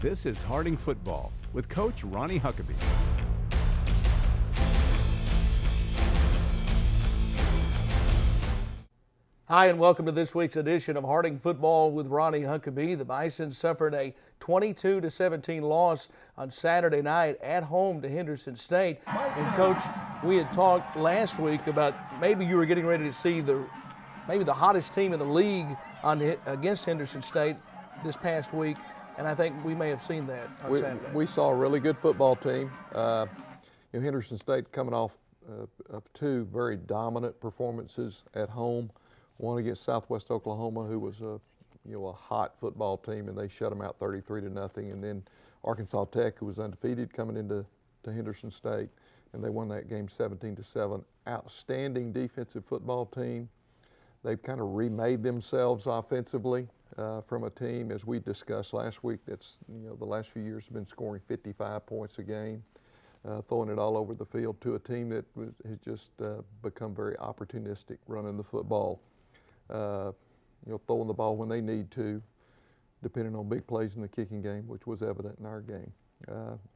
This is Harding Football with Coach Ronnie Huckeba. Hi, and welcome to this week's edition of Harding Football with Ronnie Huckeba. The Bison suffered a 22-17 loss on Saturday night at home to Henderson State. And Coach, we had talked last week about maybe you were getting ready to see maybe the hottest team in the league against Henderson State this past week, and I think we may have seen that on Saturday. We saw a really good football team. Henderson State coming off of two very dominant performances at home. One against Southwest Oklahoma, who was a hot football team, and they shut them out 33-0. And then Arkansas Tech, who was undefeated, coming into Henderson State, and they won that game 17-7. Outstanding defensive football team. They've kind of remade themselves offensively from a team, as we discussed last week, that's the last few years have been scoring 55 points a game, throwing it all over the field, to a team that has just become very opportunistic running the football. Throwing the ball when they need to, depending on big plays in the kicking game, which was evident in our game.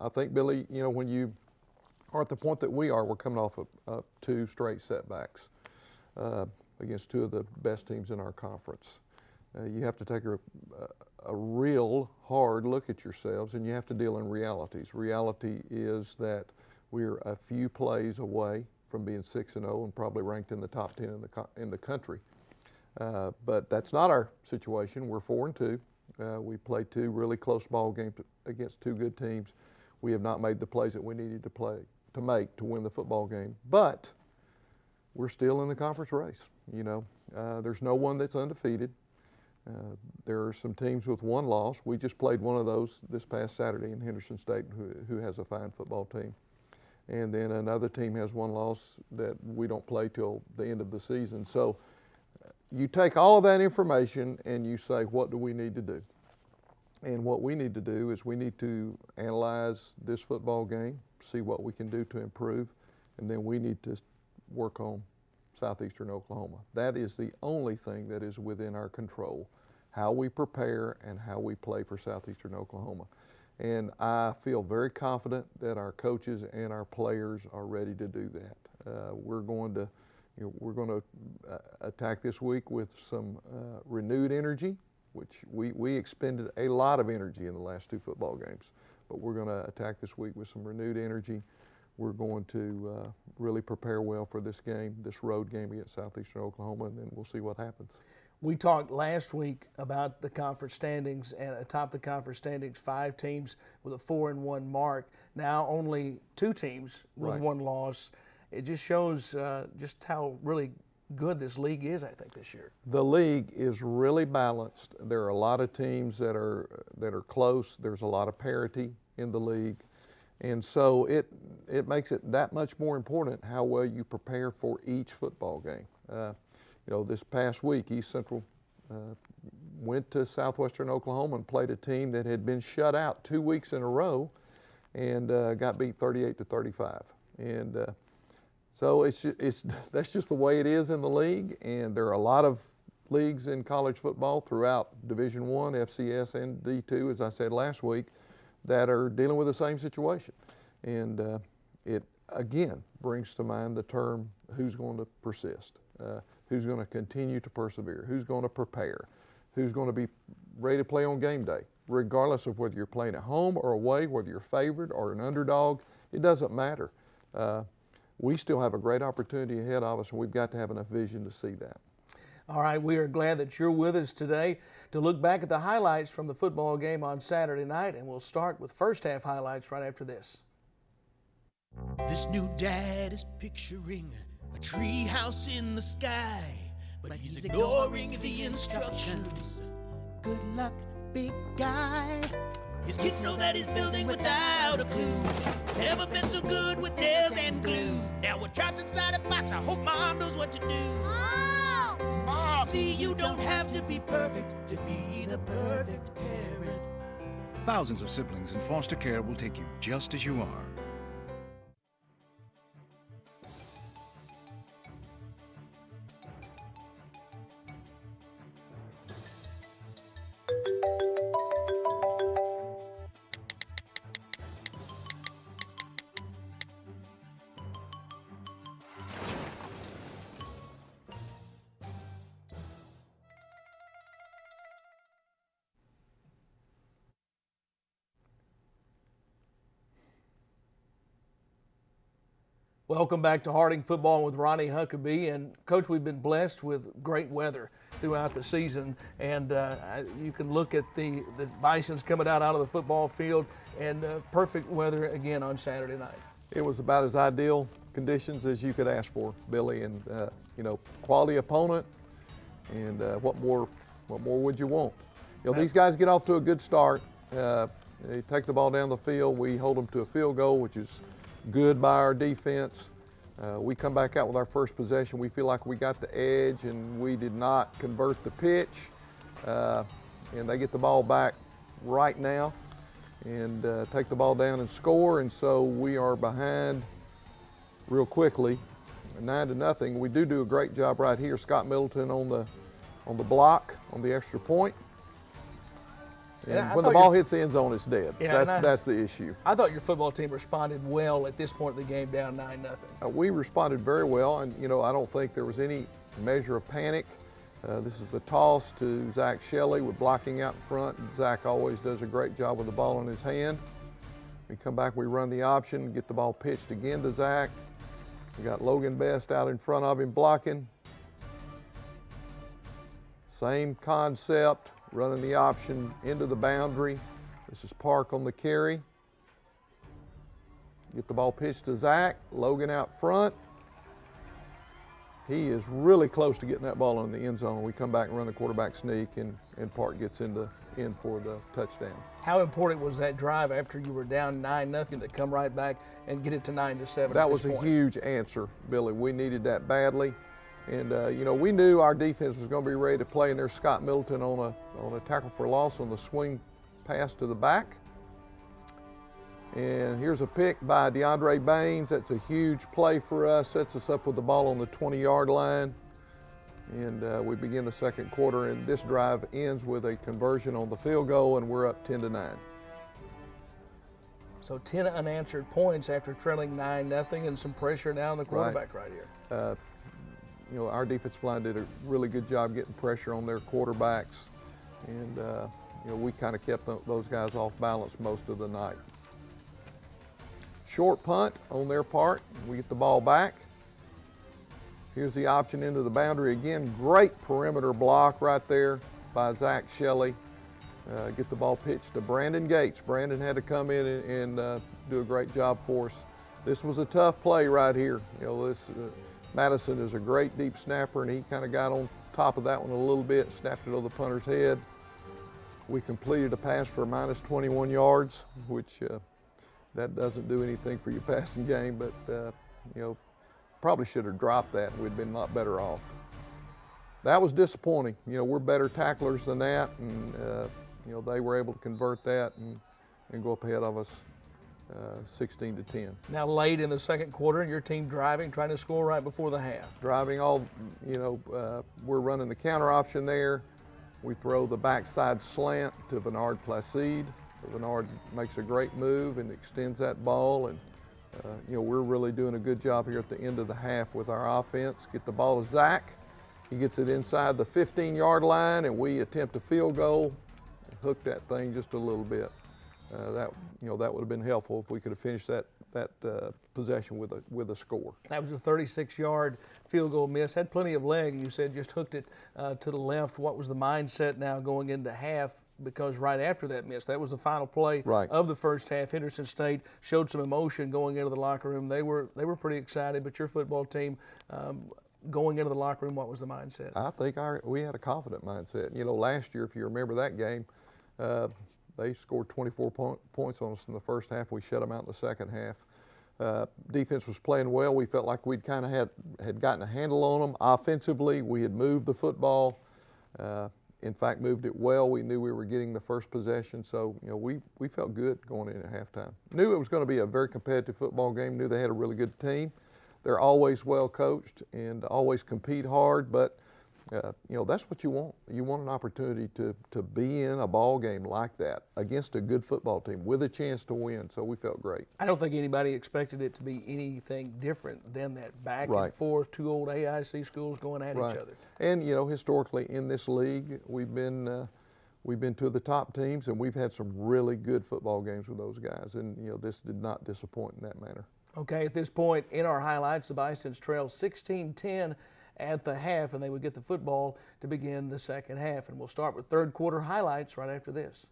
I think, Billy, when you are at the point that we are, we're coming off of two straight setbacks against two of the best teams in our conference. You have to take a real hard look at yourselves, and you have to deal in realities. Reality is that we're a few plays away from being 6-0 and probably ranked in the top 10 in the country. But that's not our situation. We're 4-2. We played two really close ball games against two good teams. We have not made the plays that we needed to make to win the football game. But we're still in the conference race. There's no one that's undefeated. There are some teams with one loss. We just played one of those this past Saturday in Henderson State, who has a fine football team. And then another team has one loss that we don't play till the end of the season. So you take all of that information and you say, what do we need to do? And what we need to do is we need to analyze this football game, see what we can do to improve, and then we need to work on Southeastern Oklahoma. That is the only thing that is within our control, how we prepare and how we play for Southeastern Oklahoma. And I feel very confident that our coaches and our players are ready to do that. We're going to attack this week with some renewed energy, which we expended a lot of energy in the last two football games. But we're going to attack this week with some renewed energy. We're going to really prepare well for this game, this road game against Southeastern Oklahoma, and then we'll see what happens. We talked last week about the conference standings, and atop the conference standings, 5 teams with a 4-1 mark. Now only 2 teams with one loss. It just shows just how really good this league is, I think, this year. The league is really balanced. There are a lot of teams that are close. There's a lot of parity in the league. And so it makes it that much more important how well you prepare for each football game. This past week, East Central went to Southwestern Oklahoma and played a team that had been shut out 2 weeks in a row and got beat 38-35. And so that's just the way it is in the league, and there are a lot of leagues in college football throughout Division I, FCS, and D2, as I said last week, that are dealing with the same situation. And it, again, brings to mind the term, who's going to persist, who's going to continue to persevere, who's going to prepare, who's going to be ready to play on game day, regardless of whether you're playing at home or away, whether you're favored or an underdog, it doesn't matter. We still have a great opportunity ahead of us, and we've got to have enough vision to see that. All right, we are glad that you're with us today to look back at the highlights from the football game on Saturday night, and we'll start with first half highlights right after this. This new dad is picturing a tree house in the sky, but he's ignoring the instructions. Good luck, big guy. His kids know that he's building without a clue. Never been so good with nails and glue. Now we're trapped inside a box. I hope mom knows what to do. Mom! See, you don't have to be perfect to be the perfect parent. Thousands of siblings in foster care will take you just as you are. Welcome back to Harding Football with Ronnie Huckeba. And, Coach, we've been blessed with great weather throughout the season. And you can look at the Bisons coming out of the football field, and perfect weather again on Saturday night. It was about as ideal conditions as you could ask for, Billy, and quality opponent. And what more would you want? These guys get off to a good start. They take the ball down the field. We hold them to a field goal, which is good by our defense. We come back out with our first possession. We feel like we got the edge, and we did not convert the pitch. And they get the ball back right now and take the ball down and score. And so we are behind real quickly, 9-0. We do a great job right here. Scott Middleton on the block on the extra point. And when the ball hits the end zone, it's dead. Yeah, that's the issue. I thought your football team responded well at this point in the game, down 9-0. We responded very well, and I don't think there was any measure of panic. This is the toss to Zach Shelley with blocking out in front. Zach always does a great job with the ball in his hand. We come back, we run the option, get the ball pitched again to Zach. We got Logan Best out in front of him blocking. Same concept. Running the option into the boundary. This is Park on the carry. Get the ball pitched to Zach. Logan out front. He is really close to getting that ball in the end zone. We come back and run the quarterback sneak, and Park gets in for the touchdown. How important was that drive after you were down 9-0 to come right back and get it to 9-7? That was a huge answer, Billy. We needed that badly. And, we knew our defense was going to be ready to play, and there's Scott Middleton on a tackle for loss on the swing pass to the back. And here's a pick by DeAndre Baines. That's a huge play for us, sets us up with the ball on the 20-yard line. And we begin the second quarter, and this drive ends with a conversion on the field goal, and we're up 10-9. So 10 unanswered points after trailing 9-0, and some pressure now on the quarterback right here. Our defensive line did a really good job getting pressure on their quarterbacks, and we kind of kept those guys off balance most of the night. Short punt on their part. We get the ball back. Here's the option into the boundary again. Great perimeter block right there by Zach Shelley. Get the ball pitched to Brandon Gates. Brandon had to come in and do a great job for us. This was a tough play right here. Madison is a great deep snapper, and he kind of got on top of that one a little bit, snapped it over the punter's head. We completed a pass for minus 21 yards, which that doesn't do anything for your passing game, but probably should have dropped that, and we'd been a lot better off. That was disappointing. We're better tacklers than that, and they were able to convert that and go up ahead of us 16-10. Now late in the second quarter, your team driving, trying to score right before the half. Driving we're running the counter option there. We throw the backside slant to Bernard Placide. Bernard makes a great move and extends that ball, and we're really doing a good job here at the end of the half with our offense. Get the ball to Zach. He gets it inside the 15-yard line, and we attempt a field goal and hook that thing just a little bit. That would have been helpful if we could have finished that possession with a score. That was a 36-yard field goal miss. Had plenty of leg. You said just hooked it to the left. What was the mindset now going into half? Because right after that miss, that was the final play of the first half. Henderson State showed some emotion going into the locker room. They were pretty excited. But your football team, going into the locker room, what was the mindset? I think we had a confident mindset. Last year, if you remember that game, they scored 24 points on us in the first half. We shut them out in the second half. Defense was playing well. We felt like we'd kind of had gotten a handle on them. Offensively, we had moved the football. In fact, moved it well. We knew we were getting the first possession, so we felt good going in at halftime. Knew it was going to be a very competitive football game. Knew they had a really good team. They're always well coached and always compete hard, but that's what you want. You want an opportunity to be in a ball game like that against a good football team with a chance to win, so we felt great. I don't think anybody expected it to be anything different than that back and forth, two old AIC schools going at each other. And, historically in this league, we've been two of the top teams, and we've had some really good football games with those guys, and, this did not disappoint in that manner. Okay, at this point in our highlights, the Bisons trail 16-10 at the half, and they would get the football to begin the second half. And we'll start with third quarter highlights right after this.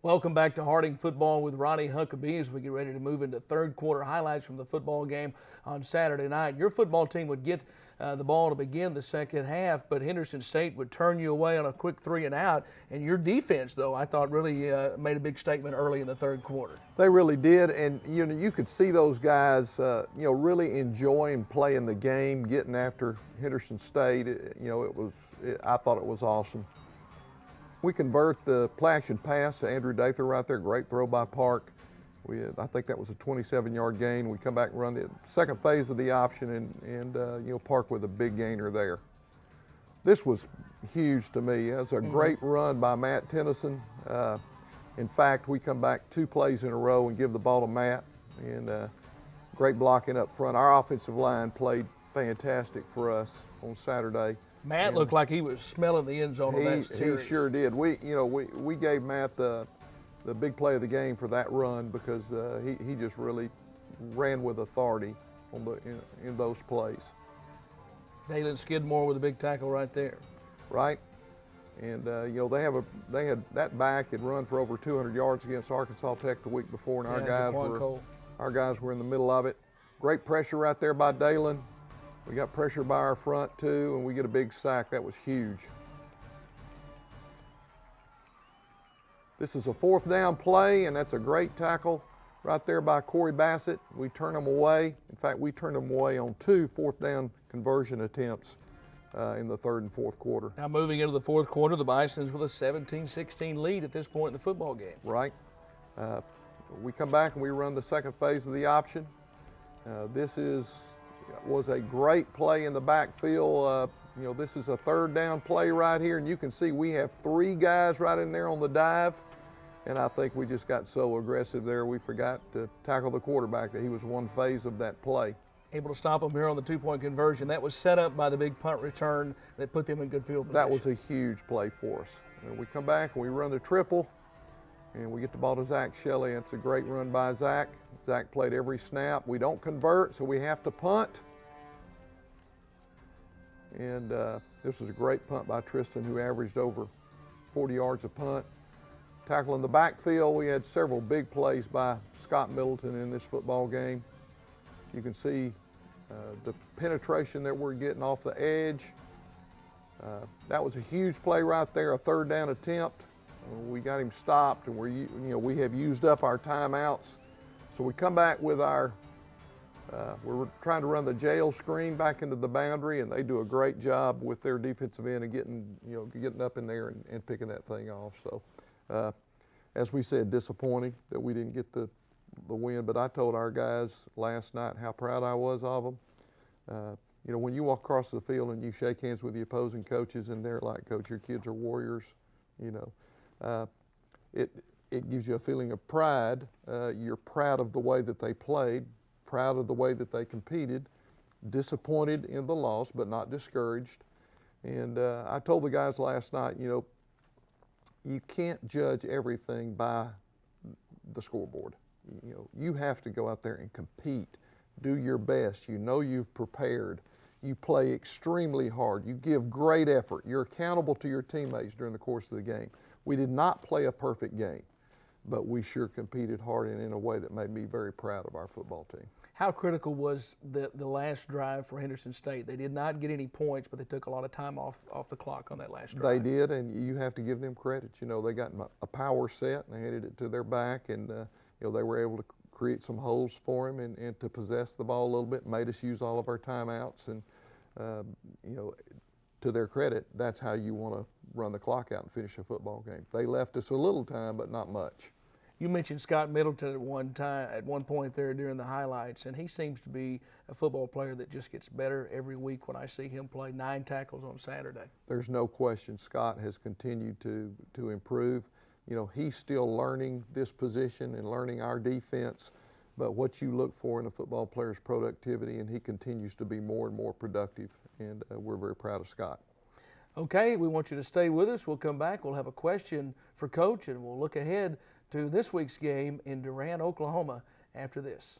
Welcome back to Harding Football with Ronnie Huckeba as we get ready to move into third quarter highlights from the football game on Saturday night. Your football team would get the ball to begin the second half, but Henderson State would turn you away on a quick 3 and out. And your defense, though, I thought really made a big statement early in the third quarter. They really did, and you could see those guys really enjoying playing the game, getting after Henderson State. I thought it was awesome. We convert the play action pass to Andrew Dather right there. Great throw by Park. I think that was a 27-yard gain. We come back and run the second phase of the option, and Park with a big gainer there. This was huge to me. It was a great run by Matt Tennyson. In fact, we come back 2 plays in a row and give the ball to Matt, and great blocking up front. Our offensive line played fantastic for us on Saturday. Matt looked like he was smelling the end zone on that series. He sure did. We gave Matt the big play of the game for that run because he just really ran with authority in those plays. Dalen Skidmore with a big tackle right there. Right, and they had that back had run for over 200 yards against Arkansas Tech the week before, and our guys were in the middle of it. Great pressure right there by Dalen. We got pressure by our front too, and we get a big sack. That was huge. This is a 4th down play, and that's a great tackle right there by Corey Bassett. We turn them away. In fact, we turned them away on 2 4th down conversion attempts in the third and fourth quarter. Now moving into the fourth quarter, the Bisons with a 17-16 lead at this point in the football game. Right. We come back and we run the second phase of the option. This was a great play in the backfield. This is a 3rd down play right here, and you can see we have 3 guys right in there on the dive, and I think we just got so aggressive there we forgot to tackle the quarterback that he was one phase of that play. Able to stop them here on the 2-point conversion. That was set up by the big punt return that put them in good field position. That was a huge play for us. And we come back and we run the triple, and we get the ball to Zach Shelley. It's a great run by Zach. Zach played every snap. We don't convert, so we have to punt. And this was a great punt by Tristan, who averaged over 40 yards a punt. Tackle in the backfield, we had several big plays by Scott Middleton in this football game. You can see the penetration that we're getting off the edge. That was a huge play right there, a 3rd down attempt. We got him stopped, and we have used up our timeouts. So we come back with we're trying to run the jail screen back into the boundary, and they do a great job with their defensive end and getting up in there and picking that thing off. So, as we said, disappointing that we didn't get the win, but I told our guys last night how proud I was of them. When you walk across the field and you shake hands with the opposing coaches, and they're like, "Coach, your kids are warriors," it gives you a feeling of pride. You're proud of the way that they played, proud of the way that they competed, disappointed in the loss, but not discouraged. And I told the guys last night, you can't judge everything by the scoreboard. You have to go out there and compete, do your best. You've prepared. You play extremely hard. You give great effort. You're accountable to your teammates during the course of the game. We did not play a perfect game, but we sure competed hard and in a way that made me very proud of our football team. How critical was the last drive for Henderson State? They did not get any points, but they took a lot of time off the clock on that last drive. They did, and you have to give them credit. They got a power set, and they headed it to their back, and they were able to create some holes for him and to possess the ball a little bit, made us use all of our timeouts. And, to their credit, that's how you want to run the clock out and finish a football game. They left us a little time, but not much. You mentioned Scott Middleton at one point there during the highlights, and he seems to be a football player that just gets better every week when I see him play. 9 tackles on Saturday. There's no question Scott has continued to improve. He's still learning this position and learning our defense, but what you look for in a football player is productivity, and he continues to be more and more productive, and we're very proud of Scott. Okay, we want you to stay with us. We'll come back. We'll have a question for Coach, and we'll look ahead to this week's game in Durant, Oklahoma after this.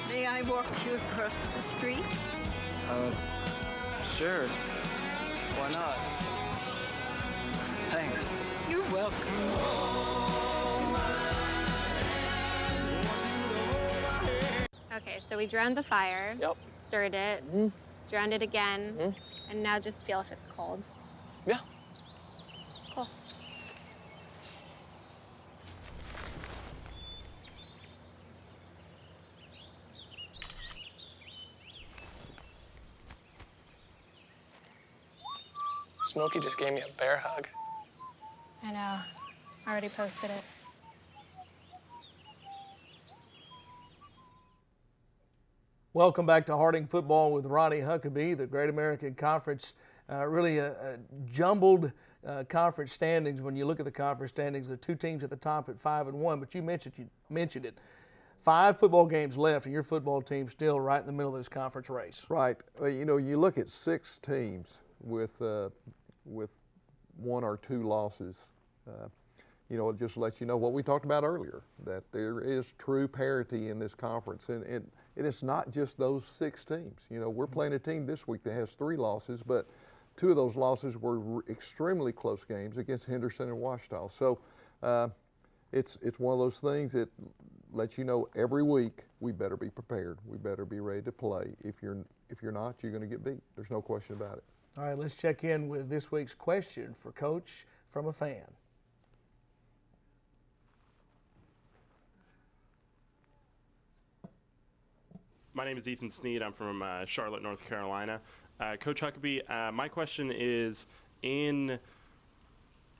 May I walk you across the street? Sure. Why not? Thanks. You're welcome. Okay, so we drowned the fire, Yep. stirred it, drowned it again, and now just feel if it's cold. Yeah. Cool. Smokey just gave me a bear hug. I know. Already posted it. Welcome back to Harding Football with Ronnie Huckeba. The Great American Conference, really a jumbled conference standings. When you look at the conference standings, the two teams at the top at 5-1, but you mentioned it. 5 football games left, and your football team still right in the middle of this conference race. Right. Well, you know, you look at 6 teams with 1 or 2 losses. You know, it just lets you know what we talked about earlier, that there is true parity in this conference, and it's not just those 6 teams. You know, we're playing a team this week that has 3 losses, but 2 of those losses were extremely close games against Henderson and Ouachita. So it's one of those things that lets you know every week we better be prepared. We better be ready to play. If you're not, you're going to get beat. There's no question about it. All right, let's check in with this week's question for Coach from a fan. My name is Ethan Sneed. I'm from Charlotte, North Carolina. Coach Huckeba, my question is, in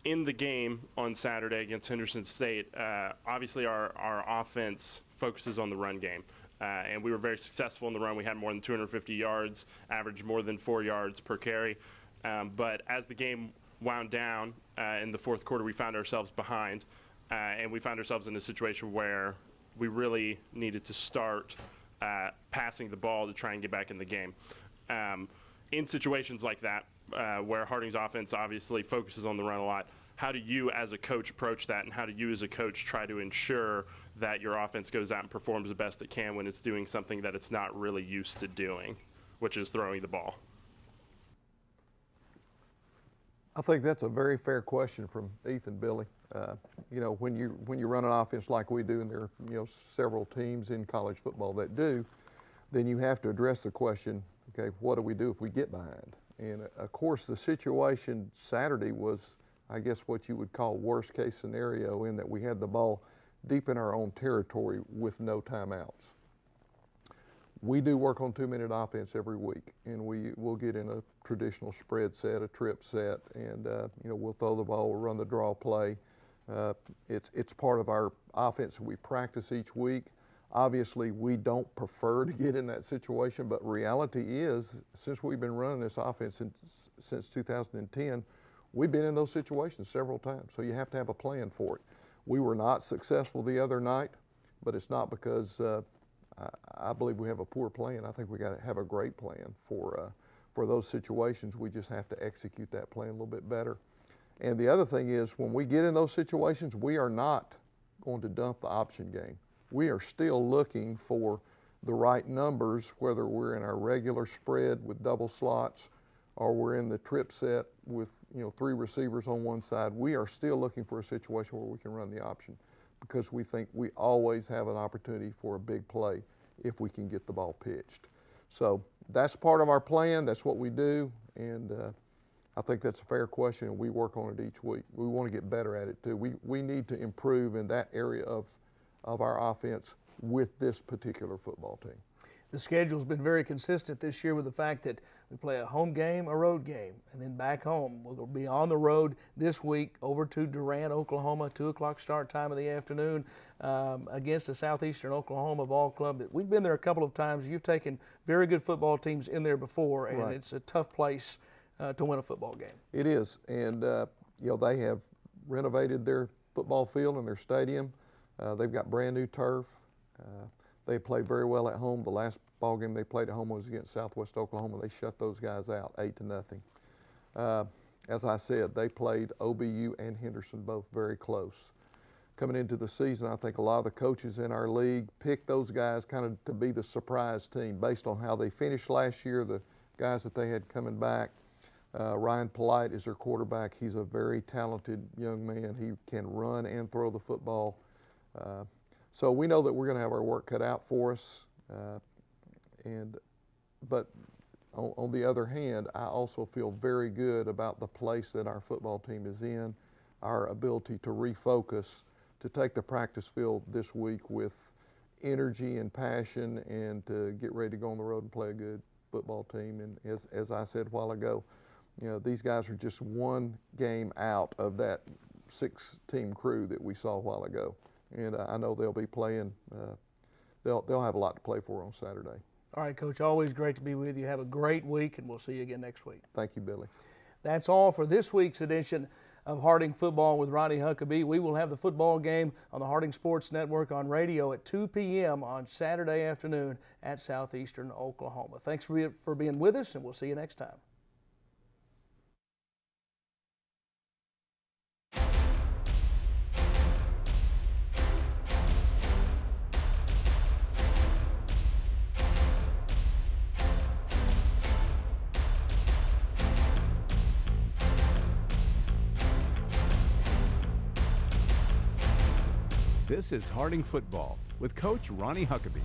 the game on Saturday against Henderson State, obviously our offense focuses on the run game. And we were very successful in the run. We had more than 250 yards, averaged more than 4 yards per carry. But as the game wound down in the fourth quarter, we found ourselves behind. And we found ourselves in a situation where we really needed to start passing the ball to try and get back in the game. In situations like that, where Harding's offense obviously focuses on the run a lot, how do you as a coach approach that, and how do you as a coach try to ensure that your offense goes out and performs the best it can when it's doing something that it's not really used to doing, which is throwing the ball? I think that's a very fair question from Ethan, Billy. You know, when you run an offense like we do, and there are several teams in college football that do, then you have to address the question, okay, what do we do if we get behind? And of course, the situation Saturday was, I guess, what you would call worst case scenario, in that we had the ball deep in our own territory with no timeouts. We do work on 2-minute offense every week, and we'll get in a traditional spread set, a trip set, and we'll throw the ball, we'll run the draw play. It's part of our offense we practice each week. Obviously, we don't prefer to get in that situation, but reality is, since we've been running this offense since 2010, we've been in those situations several times, so you have to have a plan for it. We were not successful the other night, but it's not because I believe we have a poor plan. I think we got to have a great plan for those situations. We just have to execute that plan a little bit better. And the other thing is, when we get in those situations, we are not going to dump the option game. We are still looking for the right numbers, whether we're in our regular spread with double slots or we're in the trip set with 3 receivers on one side. We are still looking for a situation where we can run the option, because we think we always have an opportunity for a big play if we can get the ball pitched. So that's part of our plan. That's what we do, and I think that's a fair question, and we work on it each week. We want to get better at it too. We need to improve in that area of our offense with this particular football team. The schedule's been very consistent this year with the fact that we play a home game, a road game, and then back home. We'll be on the road this week over to Durant, Oklahoma, 2 o'clock start time of the afternoon, against the Southeastern Oklahoma ball club. We've been there a couple of times. You've taken very good football teams in there before, and Right. It's a tough place to win a football game. It is, and they have renovated their football field and their stadium. They've got brand new turf. They played very well at home. The last ball game they played at home was against Southwest Oklahoma. They shut those guys out 8-0. As I said, they played OBU and Henderson both very close. Coming into the season, I think a lot of the coaches in our league picked those guys kind of to be the surprise team based on how they finished last year, the guys that they had coming back. Ryan Polite is their quarterback. He's a very talented young man. He can run and throw the football. So we know that we're going to have our work cut out for us. But on the other hand, I also feel very good about the place that our football team is in, our ability to refocus, to take the practice field this week with energy and passion, and to get ready to go on the road and play a good football team. And as I said a while ago, you know, these guys are just one game out of that 6-team crew that we saw a while ago. And I know they'll be playing, they'll have a lot to play for on Saturday. All right, Coach, always great to be with you. Have a great week, and we'll see you again next week. Thank you, Billy. That's all for this week's edition of Harding Football with Ronnie Huckeba. We will have the football game on the Harding Sports Network on radio at 2 p.m. on Saturday afternoon at Southeastern Oklahoma. Thanks for being with us, and we'll see you next time. This is Harding Football with Coach Ronnie Huckeba.